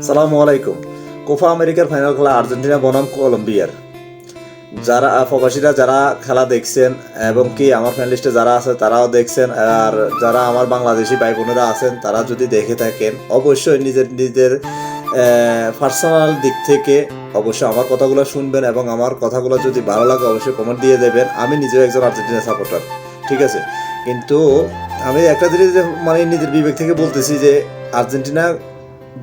সালামু আলাইকুম। কোপা আমেরিকার ফাইনাল খেলা আর্জেন্টিনা বনাম কলম্বিয়ার। যারা প্রবাসীরা যারা খেলা দেখছেন এবং কি আমার ফ্যান লিস্টে যারা আছে তারাও দেখছেন, আর যারা আমার বাংলাদেশি ভাই বোনেরা আছেন তারা যদি দেখে থাকেন অবশ্যই নিজের নিজের পার্সোনাল দিক থেকে অবশ্যই আমার কথাগুলো শুনবেন এবং আমার কথাগুলো যদি ভালো লাগে অবশ্যই কমেন্ট দিয়ে দেবেন। আমি নিজেও একজন আর্জেন্টিনা সাপোর্টার, ঠিক আছে, কিন্তু আমি একটা জিনিস মানে নিজের বিবেক থেকে বলতেছি যে আর্জেন্টিনা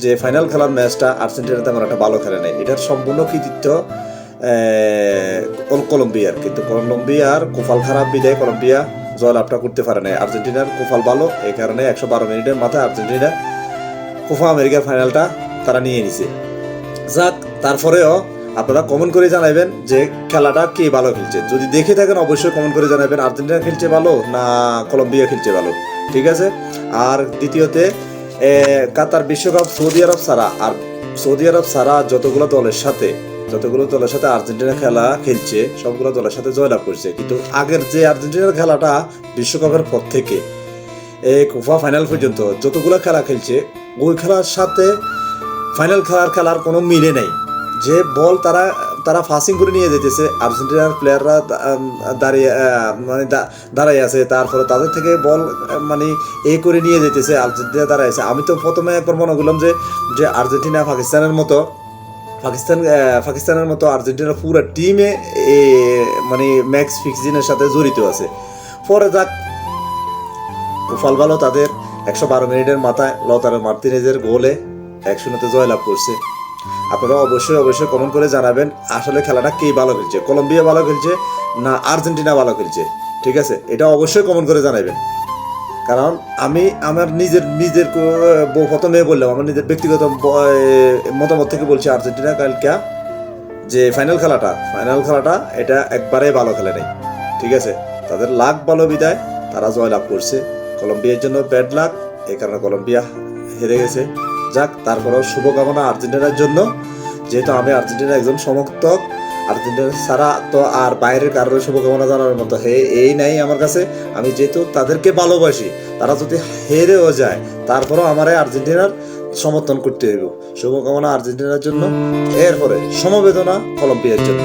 যে ফাইনাল খেলার ম্যাচটা আর্জেন্টিনা তেমন একটা ভালো খেলে নেই, এটার সম্পূর্ণ কৃতিত্ব কলম্বিয়ার। কিন্তু কলম্বিয়ার কোফাল খারাপ বিদায় কলম্বিয়া জয়লাভটা করতে পারে নাই। আর্জেন্টিনার কোফাল ভালো, এই কারণে 112 মিনিটের মাথায় আর্জেন্টিনা কোপা আমেরিকার ফাইনালটা তারা নিয়ে নিছে। যাক, তারপরেও আপনারা কমেন্ট করে জানাবেন যে খেলাটা কে ভালো খেলছে। যদি দেখে থাকেন অবশ্যই কমেন্ট করে জানাবেন আর্জেন্টিনা খেলছে ভালো না কলম্বিয়া খেলছে ভালো, ঠিক আছে। আর দ্বিতীয়তে কাতার বিশ্বকাপ সৌদি আরব ছাড়া যতগুলো দলের সাথে আর্জেন্টিনা খেলা খেলছে সবগুলো দলের সাথে জয়লাভ করছে। কিন্তু আগের যে আর্জেন্টিনার খেলাটা বিশ্বকাপের পর থেকে এই কোপা ফাইনাল পর্যন্ত যতগুলো খেলা খেলছে ওই খেলার সাথে ফাইনাল খেলার কোনো মিলে নেই। যে বল তারা ফাসিং করে নিয়ে যেতেছে, আর্জেন্টিনার প্লেয়াররা দাঁড়িয়ে আছে, তারপরে তাদের থেকে বল এ করে নিয়ে যেতেছে, আর্জেন্টিনা দাঁড়ায় আছে। আমি তো প্রথমে একবার মনে করলাম যে আর্জেন্টিনা পাকিস্তানের মতো আর্জেন্টিনার পুরো টিমে ম্যাক্স ফিক্সিংয়ের সাথে জড়িত আছে। পরে যাক, কোফাল ভালো, তাদের 112 মিনিটের মাথায় লতারো মার্তিনেজের গোলে 1-0 জয়লাভ করছে। আপনারা অবশ্যই কমেন্ট করে জানাবেন আসলে খেলাটা কে ভালো খেলছে, কলম্বিয়া ভালো খেলছে না আর্জেন্টিনা ভালো খেলছে, ঠিক আছে। এটা অবশ্যই কমেন্ট করে জানাবেন। কারণ আমি আমার নিজের প্রথমে বললাম আমার নিজের ব্যক্তিগত মতামত থেকে বলছি আর্জেন্টিনা কালকে যে ফাইনাল খেলাটা এটা একবারে ভালো খেলে নেই, ঠিক আছে। তাদের লাক ভালো বিদায় তারা জয়লাভ করছে। কলম্বিয়ার জন্য ব্যাড লাক, এই কারণে কলম্বিয়া হেরে গেছে। যাক, তারপরেও শুভকামনা আর্জেন্টিনার জন্য, যেহেতু আমি আর্জেন্টিনার একজন সমর্থক। আর্জেন্টিনা ছাড়া তো আর বাইরের কারোর শুভকামনা জানার মতো এই নাই আমার কাছে। আমি যেহেতু তাদেরকে ভালোবাসি, তারা যদি হেরেও যায় তারপরেও আমার আর্জেন্টিনার সমর্থন করতে হইব। শুভকামনা আর্জেন্টিনার জন্য, এরপরে সমবেদনা কলম্বিয়ার জন্য।